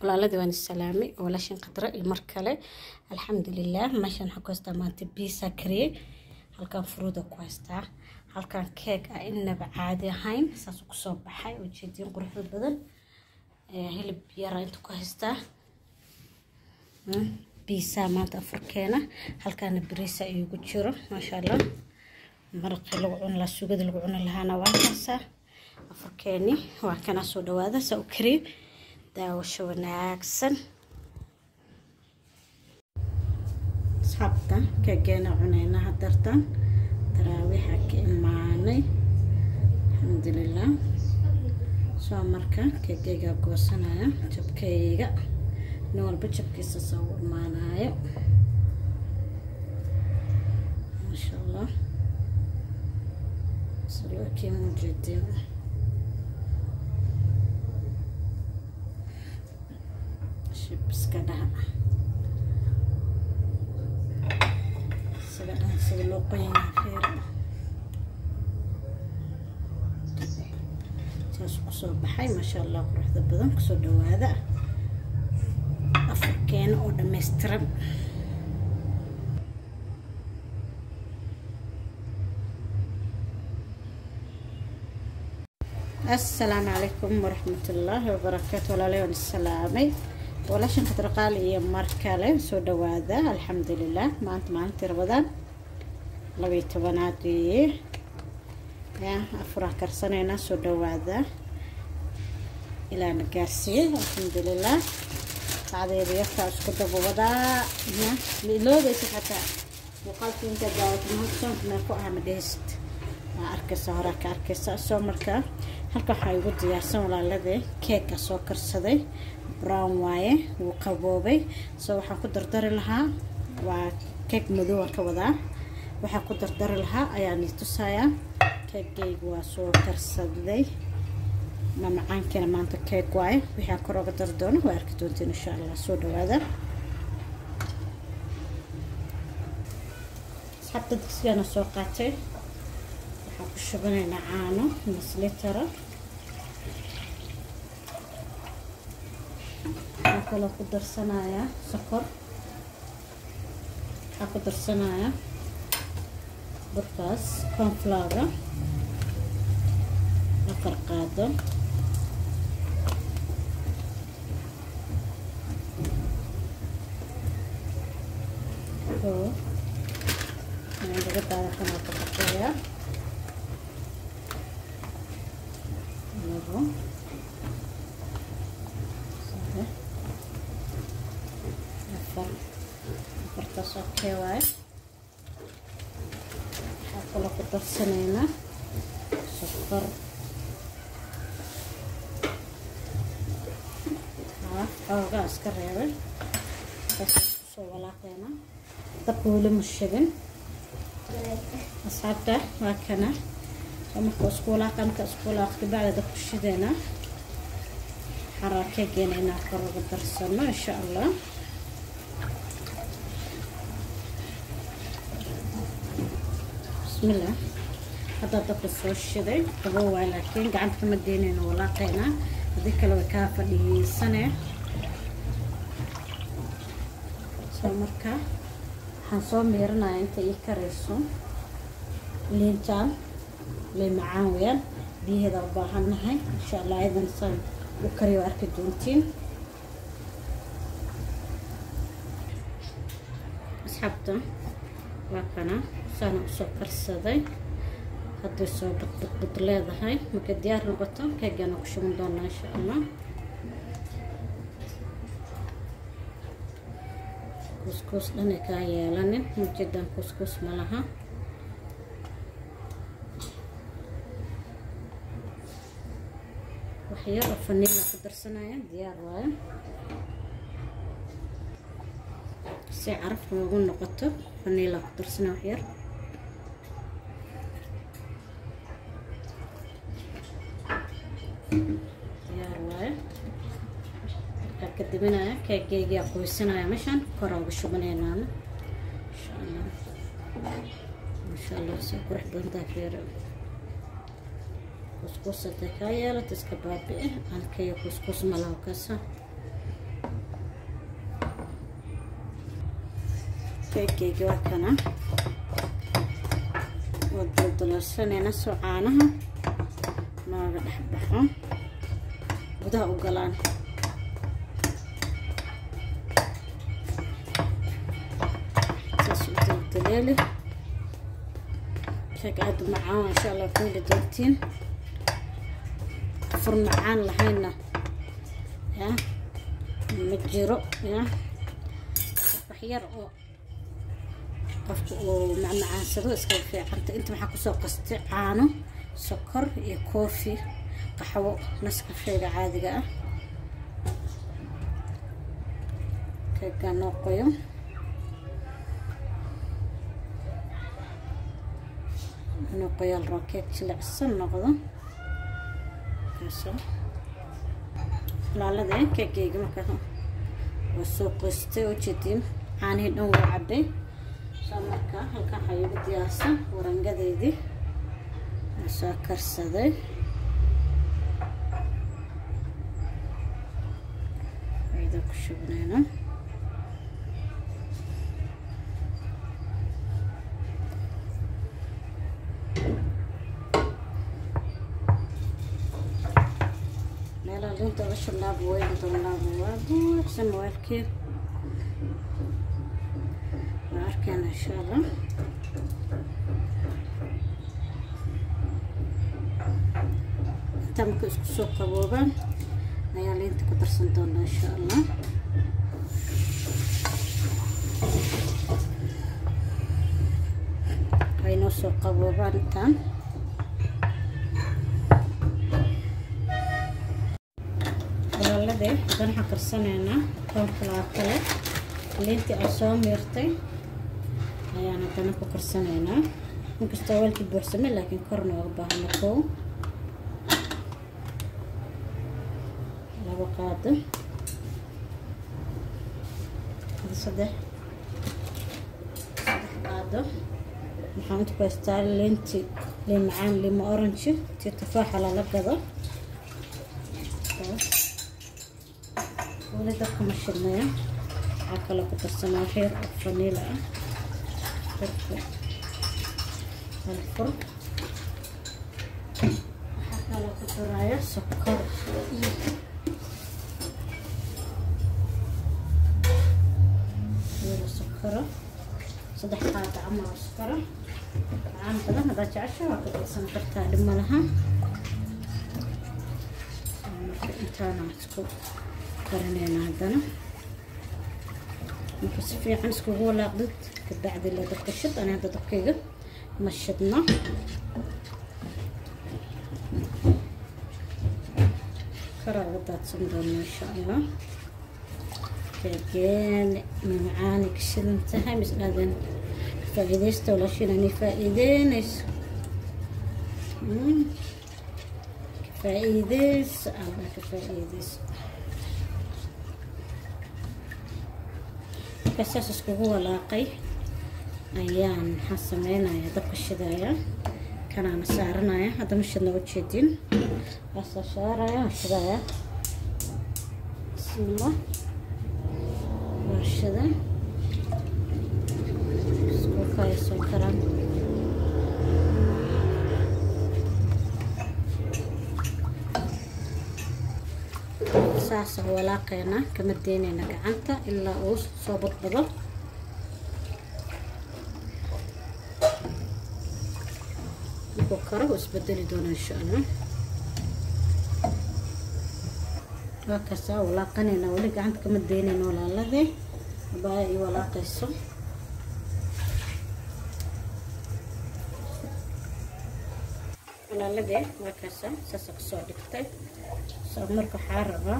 walaaladii waan salaamay walaashin qadra markale alxamdulillaah meeshan waxa ku haystaa maanta pizza kariyay halkan fruuda ku haystaa halkan cake ah inaba caadi ahayn saas ku soo baxay oo jeedin qurux badan hilib yar inta ku haystaa pizza maanta afurkeena halkan bariis ay ugu jiro maasha Allah maraq lagu cun la suugada lagu cun lahaana waa kaasa afurkeeni waa kana soo dhawaada soo kariib daawasho wanaagsan sabta kageena cunayna hadartan taraawixa ka imaanay alxamdulillaah soo marka kageega goosanaya jabkayga nin walba jabkiisa soo imaanayo maasha Allah سلوكي موجودين شيبس كده سلوقين خير تاسو صباحي ما شاء الله قروح بدن كسو دواده افركين او دمسترب السلام عليكم ورحمة الله وبركاته وعليكم السلام ولا شن ترقال يا مركله سو دواده الحمد لله ما انت رمضان لبيت بناتي يا افراح كرسنينا سو دواده الى نكاسي الحمد لله بعد يريحها اسكو دبودا لو بس حتى وقالت انت جاوت نص ما فوقها مديست arkaysa hore ka arkaysa soo marka halka waxa ugu diyaarsan walaaladii cake soo karsaday brown waaye uu qaboobay soo waxa ku dardari lahaa waa cake madow ka wada waxa ku dardari lahaa ayaan tusaya cake waa soo karsaday ma macaankina maanta cake waaye waxa kor uga dardoono waa arki doontiin insha Allah soo dhawaada sabta digsiga soo qaatay شبنا عانو مسلترة أكل قدر صنايا سكر قدر صنايا برقاس كونفلاور أفرقادو أنا بقيت على قناة البقية فرتصو كواي حاكلو قدر سنينة سكر اوغا اسكر ريبل بس سو ولاقينا دبولي مشيغن اصحابته واكنا ومحكو اسكولا قامك اسكولا اختي بعد دك الشدينا حركة جينا قرب الدرسنا ان شاء الله بسم الله هذا دك الشدي هو لكن قعدت كمدينين ولاقينا هذيك لو كافة لي سنة سمركا حنصوم ميرنا انت يكرسو لينتان لمعاوية بهذا الباهن هاي إن شاء الله أيضا صار وكريو أركدونتين أصحابته وكنا سنة سكر صدي هذا الصوب بطلة هاي مكديار ربطة كأجنا كشوم دونا إن شاء الله كسكس لنا كايا لنا مجدا كسكس ملها وحير فنيلا قدر سنايا ديار وايا سي عرف نقول نقطة فنيلا قدر سنا وحير ديار وايا كدبنا كيك جيجي قوي سنايا مشان كراو بشوبنينا ان شاء الله ما شاء الله سيقرح بنتا خير كسكس تكايا لا تسكبابي أنا كي كسكس ملاو كسا كيكي وكنا ودلدلسنينا سو caanaha nooga dhex baxo gudaha u galaan دليلي شكل عاد معاه ان شاء الله كل دونتين فرن معان لحينا يا متجرو يا بحير او قفك ومع معاسدو اسكو فيعنت انت maxaa ku soo qastay caano sokor iyo koofi qaxwo naskafeega caadiga ah keega noo qoyo qoyal rokeek jilicsan noqdo kaasoo laalada keegayga marka waa soo qastay oo jeedin caanihi dhan waa cabay soo marka halkan waxaa igu diyaarsan warangadeydii soo karsaday ayda ku shubnayna انت باش نلعبوا وين نلعبوا احسن والكيف معركنا ان شاء الله تم سوق قبوبان هيا اللي انت كدرسن دونا ان شاء الله هاي نو سوق قبوبان تام dan waxaan karsanaynaa toonka laba kale liintii aan soo miirtay ayaan haddana ku karsanaynaa inkastoo weelkii buuxsamay laakiin korna uga baahna kow laba qaado saddex qaado waxaan inta ku haystaa liintii liin macaan liimo orange tii tufaaxa lala gado ولا دقة مشرناها عقلة كترسنا خير فانيلا الفرن عقلة كترايا سكر سكرة صدح قاطع عمر سكرة عام كذا ما داش عشرة وكذا سنقطع لما لها انتانا تكون قرنينا عندنا نقص فيه عنسكو هو لاقدت كبعد اللي دقشت انا هذا دقيقة مشطنا كرا غدات صندوقنا ان شاء الله كيكين معاني كشل انتهى مثل هذا فائديست ولا شيء يعني فائدينيس كفائديس الله كفائديس كساس اسكو ولاقي ayaan waxaan sameynaya dabka shidaaya kana saarnaya hada mashadna wajidin asa saaraya shidaaya bismillah washada isku kayso karan saas walaaqeena kama deynayna gacanta ilaa uu soo badbado كره واسبدلي دون ان شاء الله هكذا ولا قنينا ولا عندك مدينين ولا لذي باقي ولا قصه ولا لذي هكذا ساسك سو دغتay soo marka xaraba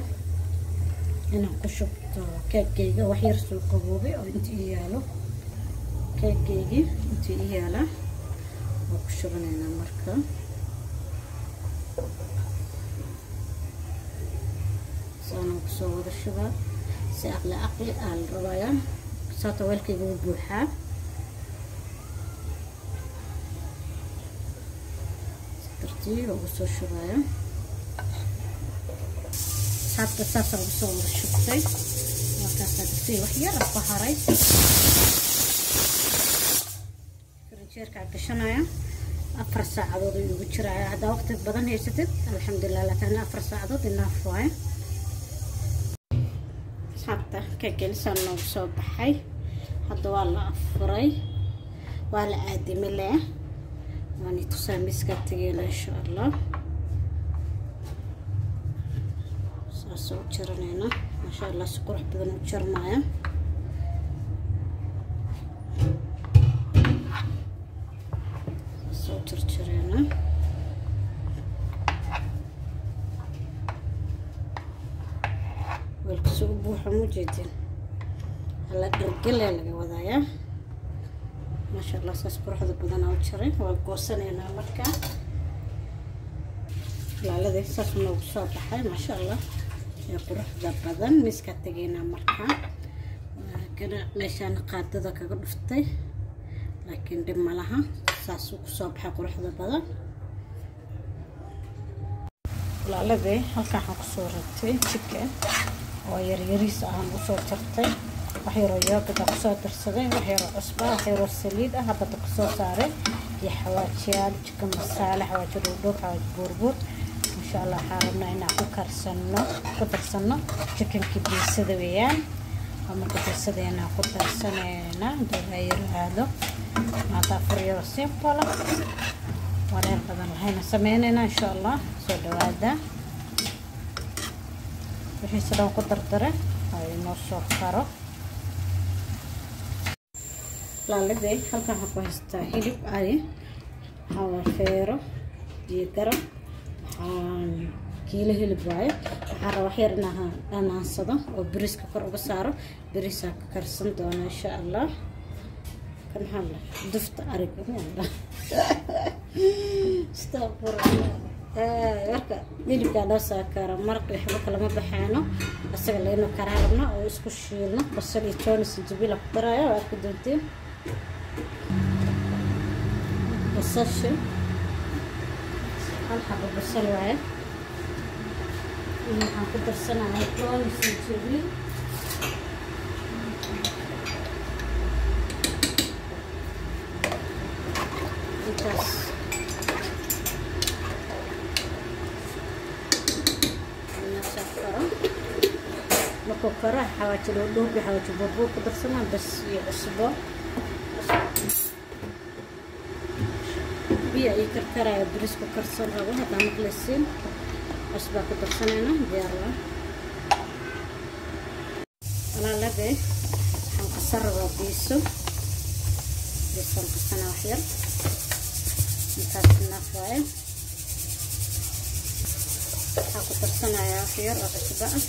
inaan ku shubto keegayga wax yar soo qaboobay oo intii yaalo keegayga intii yaala وشغلنا مركا صانو كسور الشباب سأقل أقل الرواية ساتوالك يقول بوحة ترتيب وبصور الشباية حتى ساسا بصور الشباية وكاسا تسي وحيا رفها رايس فريشيركا قشنايا 4 ساعات ugu jiraya hada waqti badan haysatid alxamdulillah laakiin 4 saacadood inaaf waay حتى كاكل سنو صباحي هذا والله أفري ولا عادي ملاه واني تسامس كتير إن شاء الله ساسو تشرنينا ما شاء الله سكر بدنا نشر معاه ساسو تشرنينا والكسوب بوحمو جدا هلا قرقل اللي وضعيه ما شاء الله ساس قروح بدنا وتشري وقوسنينا مركا لا لذي ساس نو صباحي ما شاء الله يا قروح بدن مسكت تجينا مركا كنا مشان قادة كقرفتي لكن دم لها ساس صباحي قروح بدن لا لذي هل كان صورتي chicken ويريس aan u soo jartay wax yar oo yoogada ku soo darsaday wax yar oo cusba wax yar oo saliid ah hadda ku soo saaray iyo xawaajiyaal chicken masala xawaaji dhudhub xawaaji burbur insha Allah xarabna inaan ku darsano chicken kibisada weeyaan ama kibisada inaan ku darsanayna dooyiraado maanta furiyo simple wareer badan lahayna sameynayna insha Allah soo dhawaada wixii sidoo ku dardare ay noo soo karo laalade halka waxa ku haystaa hilib ari hawa feero iyo garab kiilo hilib waaye waxaan rabaa wax yar inaan dhanansado oo bariiska kor uga saaro bariiska ka karsan doona insha Allah kan halla dufta ariga marka hilibka loo saakaro maraq waxba kala ma baxaano asaga leeno karaarna oo isku shiilno basal iyo toon sinjibil ku daraayo waa ku doonteen basal hal xabo basal waaye waxaan ku darsanayaa toon sinjibil intaas كوكرة حواجي لودوب حواجي بوربور كدرسنا بس يعصبه بيا يكركرة بريس كرسون رابو هذا مخلصين عصبه كدرسنا هنا ديارنا أنا لبي هنكسر بيسو هنكسرنا وحير نكسرنا فايل هنكسرنا يا وحير عصبه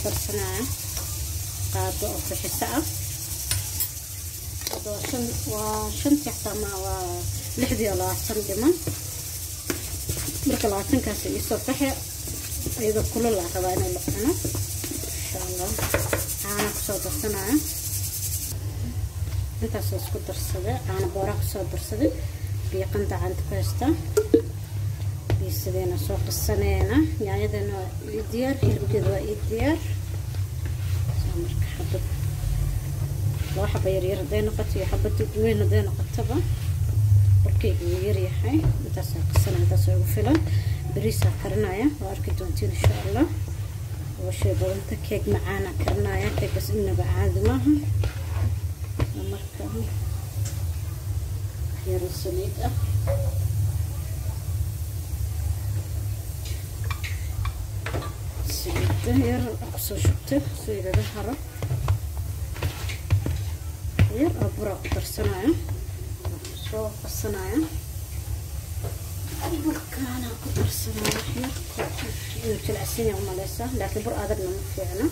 درسنا قادو بحساء قادو وشنتي حتى ما لحدي ولا صندمان مركل عشان كاسي يصبح أيضا كل العقبان اللي أنا إن شاء الله أنا كسر درسنا أنت سوسك درسده أنا بورا كسر درسده بيقند عند كوستا بيسدينا سوق السنة يعني إذا يدير كده يدير مرك حبة لو حبة يرير دينا قطي حبة وين دينا قطبة بركي يريحي إنت سوق السنة إنت سوق فلان بريسة كرناية وأركض إن شاء الله وشيء بنت كيك معانا كرناية كيك بس إنه بعد معها مركها خير السليد هير أقصى شبته سيدا ده حرة هير أبرق درسنايا شو قصنايا بركانا درسنايا هير يمكن السنة وما لسه لكن برق هذا لنا فعنا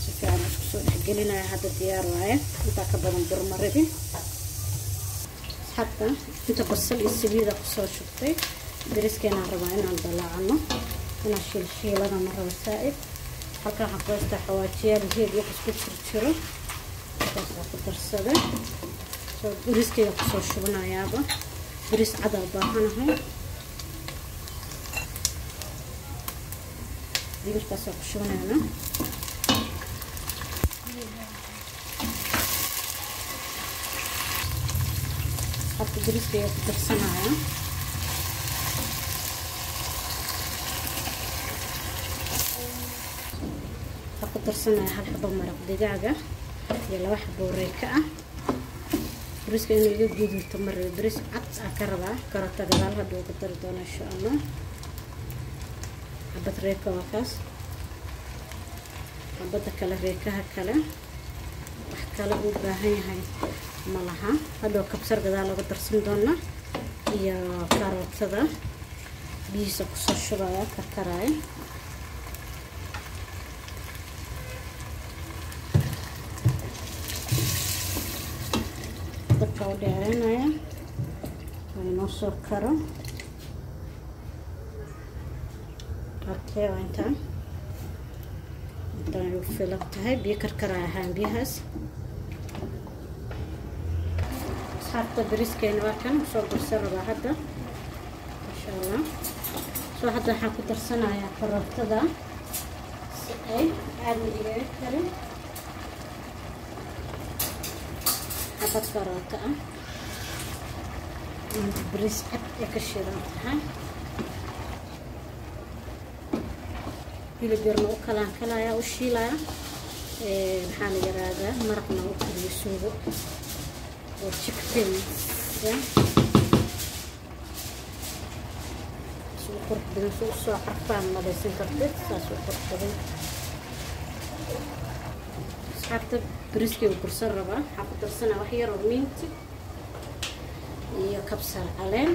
شوفي أنا شو حقلنا هذا الديار وعيه انت كبر نبر مرتين حتى انت بصل السبيده قصو شفتي بريسكينا ربعين عن دلعنا انا شيل انا مره وسائل halka waxa ku istaa xawaajiyaal heed wax isku jirjiro taas ku darsada soo bariiskeyga ku soo shubanayaaba bariis cad ah baahanahay digirtaas oo ku shubanayna hadda bariiska ayaa ku darsanaya waxaa ku darsanaya hal xabo maraq digaaga iyo 2 xabo reeka ah bariiska inuu iga guduuto marada bariis cad aan ka rabaa karota gadaal hadda ku dari doona insha Allah xabad reeka waa kaas xabada kale reekaha kale wax kale u baahan yahay malaha hadda kabsar gadaal lagu darsan doona iyo karotada biisa ku soo shubaya karkaraya dabka u dheeranaya inuu soo karo okay inta uu filan tahay biyo karkaraya ahaan biyahaas حتى بريسكين واكن soo darsan raba hadda insha Allah soo hadda waxa ku darsanaya karotada si ay aad iga karin habad karota bariis cad ee ka shiidan tahay hilib yarna u kalaya u shiilaya maxaa la yiraahdaa maraqna u kariyo suugo chicken سوق بدنا سوق حرفان ما بيصير كرتة سوق بدنا حتى بريسكي وكرسر ربع حط السنة وحية رومينتي يكبسر علين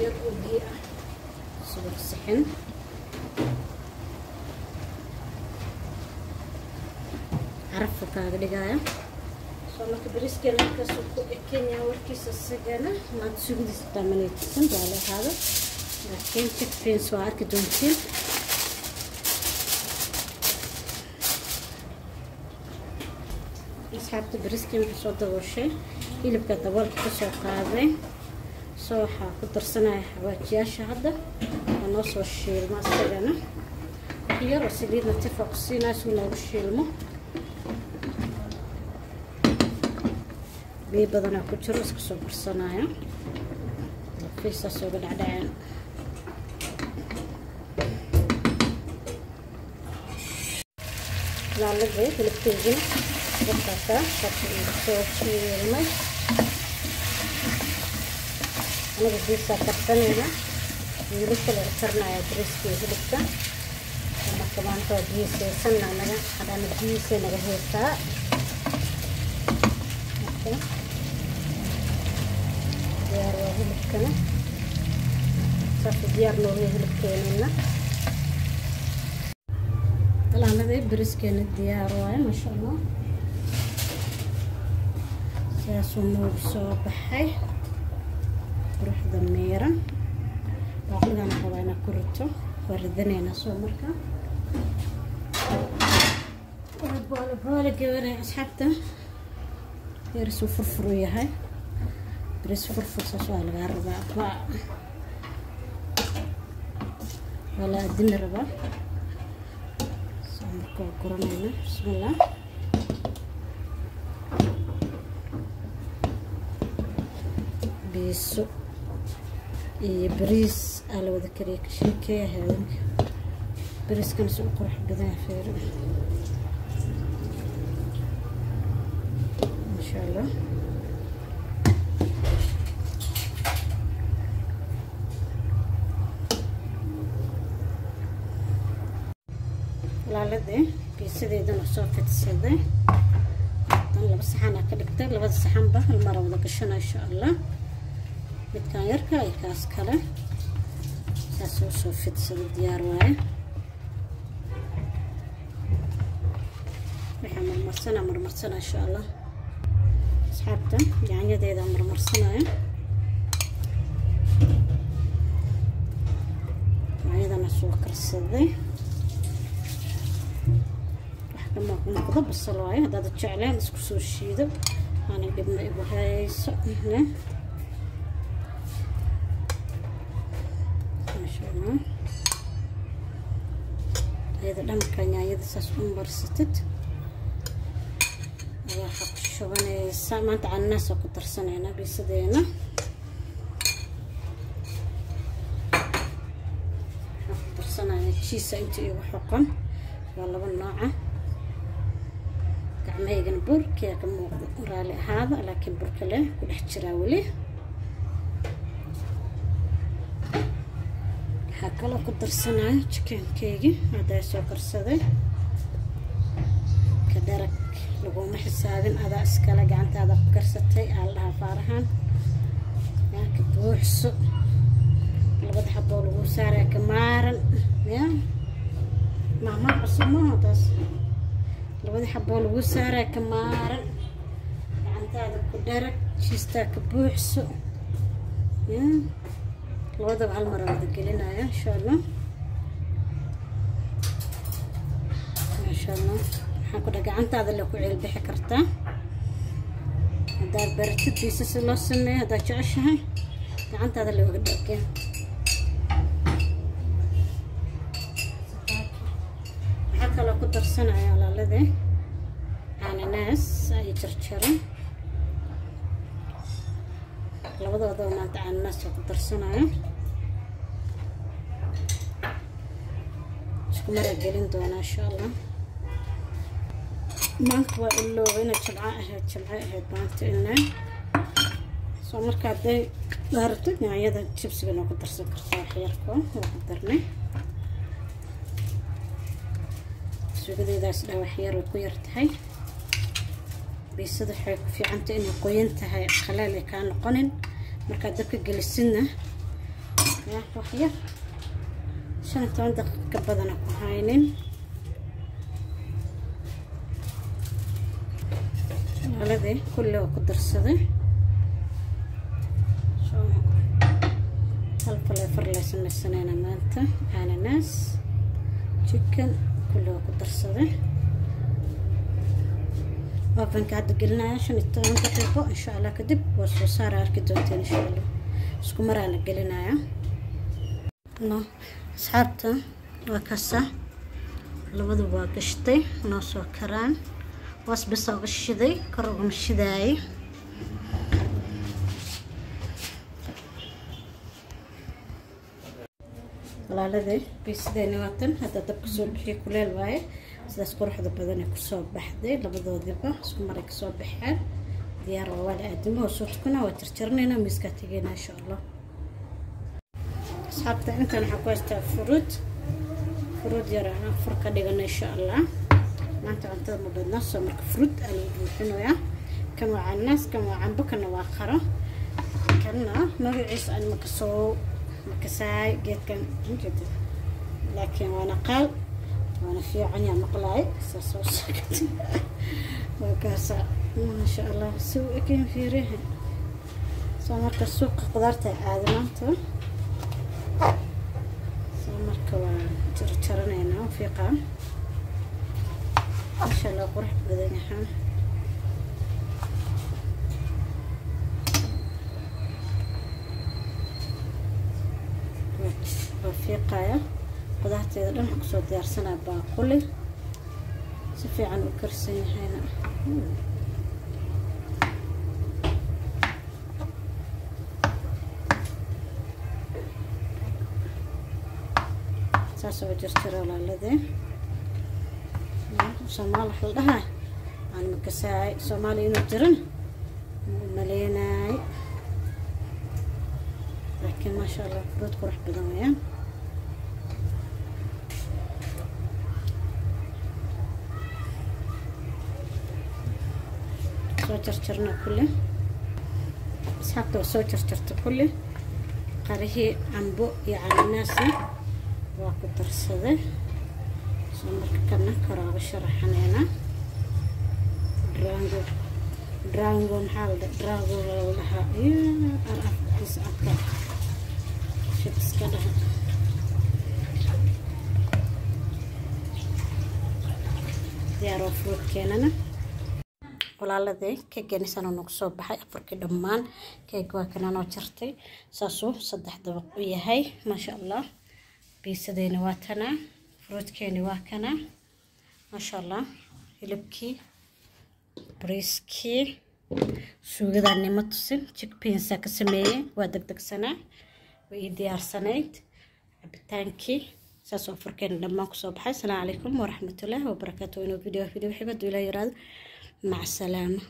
يرقي سوق السحن عرفوا كذا دقايق صارت بريسكي لك سوق كينيا وركيس السجنة ما تسوق دي ستامني تسند على هذا لكن تكفين سوار كدونتين أصحابت بريسكي من صوت وشي اللي بكذا والك تسوق هذا صوحة قدر سنة حواجياش هذا ونص وشيل ما السجنة هي رسلينا اتفق السينا سونا وشيلمه بي بدنا ku jiro isku soo bursanaya fiisa soo dhacdaan la leeyahay filibtiina dadka soo shiilmay anaga fiisa karsanayna wiilka la karnaya briski hilibka ama kabanto biisa sananaga hadana biisa naga heesta ديار هلكنا صافي ديار نوري هلكينا طلعنا ذي بريسكين الديار واي ما شاء الله ساسو نور صباحي روح ضميره باقي انا حوانا كرتو وردنينا سو مركا بولا جواري اصحابته يرسو فرفرو ياهي بريس فرفر ساسو لغا ربا ولا دين ربا سمكو قرنينا بسم الله بيسو بريس على وذكري كشيكي هذا بريس كان سوق قرح بدنا فير ان شاء الله لالدي بيسديدن soo fidsaday tan laba saxan ka dhigtay labada saxan ba hal mar wada gashana insha Allah midkan yarka ay kaas kale soo fidsaday diyaar waaye waxaan marmarsana insha Allah asxaabta yaanyadeeda marmarsanaya yaanyadana soo karsaday لما نقضب الصلاة هذا الجعلان اسكسو الشيدو أنا قبنا إبوهاي هنا ما شاء الله qudaarteeda dhanka yaanyada saas u marsatid waxa ku shubanaysa maanta cananaas ku darsanayna biisadeena darsanayna cheese inta iyo xoqon waa laba nooc gacmahaygan burkiya ka muuqdo raali ahaada laakiin burka leh ku dhex jira wali kala ku darsanay chicken-keegi hada soo karsaday ka darag lagu ma xisaabin ada iskala gacantaada ku karsatay allaha faarahan yaa ka buuxso labada xabo lagu saaray ka maaran ya mama qasmo taas labada xabo lagu saaray ka maaran gacantaada ku darag shiista ka buuxso ya labada hal mar wada gelinaya insha Allah waxaan ku gacantaada la ku ceel bixi kartaa hadaa baratid biisa si loo sameeyo hadaa jeceshahay gacantaada la uga dhaqeen waxaa kaloo ku darsanaya walaalade cananaas ay jarjaran labadooda maanta cananaas ku darsanaya isku mara gelin doona insha Allah maanta waa ilowayna jabca ahayd maanta inaan soo markaa day daarto yaanyada chipsiga ku darsan kartaa waxyarko oo ku darnay suugadeedaas waxyar ku yartahay biisada waxay ku fiican tahay inay qoyan tahay qalaal ay ka noqonin marka dabka gelisidna waxyar 15 daqiiqo badan ku haynin walade kullu ku darsaday hal flavor la sameeyna maanta ananas chicken kullu ku darsaday oven ka hadda gelinaya 15 daqiiqo insha Allah kadib waa soo saar arki doonteen insha Allah isku marana gelinaya no asxaabta waa kasa labadu waa gashtay noo soo karaan was bas oo shiday karoga shiday walaalade biisadeena waatan hadda dabka soo bixi kuleel waaye sidaas quruxda badan ee ku soo baxday labadoodiba isku maray ka soo baxeen diyaar waa wala aadimo soo tukuna waa tirtirnayna miiska tagayna insha Allah asxaabta intaan waxa ku haystaa fruit yar aan furka dhigana insha Allah maanta cuntada ma badna soo marka fruit aan buuxinayaa kan waa cananaas kan waa cambo kan waa qaro kana magaciisa aan makasaay geedkan injida laakiin waana qaal وانا في عنيا مقلاي ساسوس وكاسا ما شاء الله سوي كين في ريحه سمرك السوق قدرتها عادمانته سمرك وترترنينا في قام ما شاء الله قرح بدنا حان وفي قاية قدرتها دم كسر ديارسنا باقولي سفي عن الكرسي هنا ساسو جرتر ولا الذي سومال حلها عن مكساي سومالي نجرن مليناي لكن ما شاء الله فروت قرح بدويان جرجرنا كله اسحبته وسو جرجرت كله قريه عنبو يعني ناسي واكو درسده سمرك كنا كراب شرحنا درانغون حال دراغو لها أرأف تسعة شبس كده ديارو فروت كيننا walaalade keeganisan oo soo baxay afarkii dhamaan keeg waa kana noo jartay saasoo 3 dabaq u yahay ma sha Allah biisadeena waa tana فروتكيني واكنا ما شاء الله هلبكي بريسكي suugadani ma tusin chickpeas ka sameeyay waa degdeg sana way diyaar sanayd cabitaankii saas oo farkeen dhammaan ku soo baxay. Assalaamu calaykum waraxmatullaahi wabarakaatuh. Inuu video xibad ila yiraahdo mac salaama.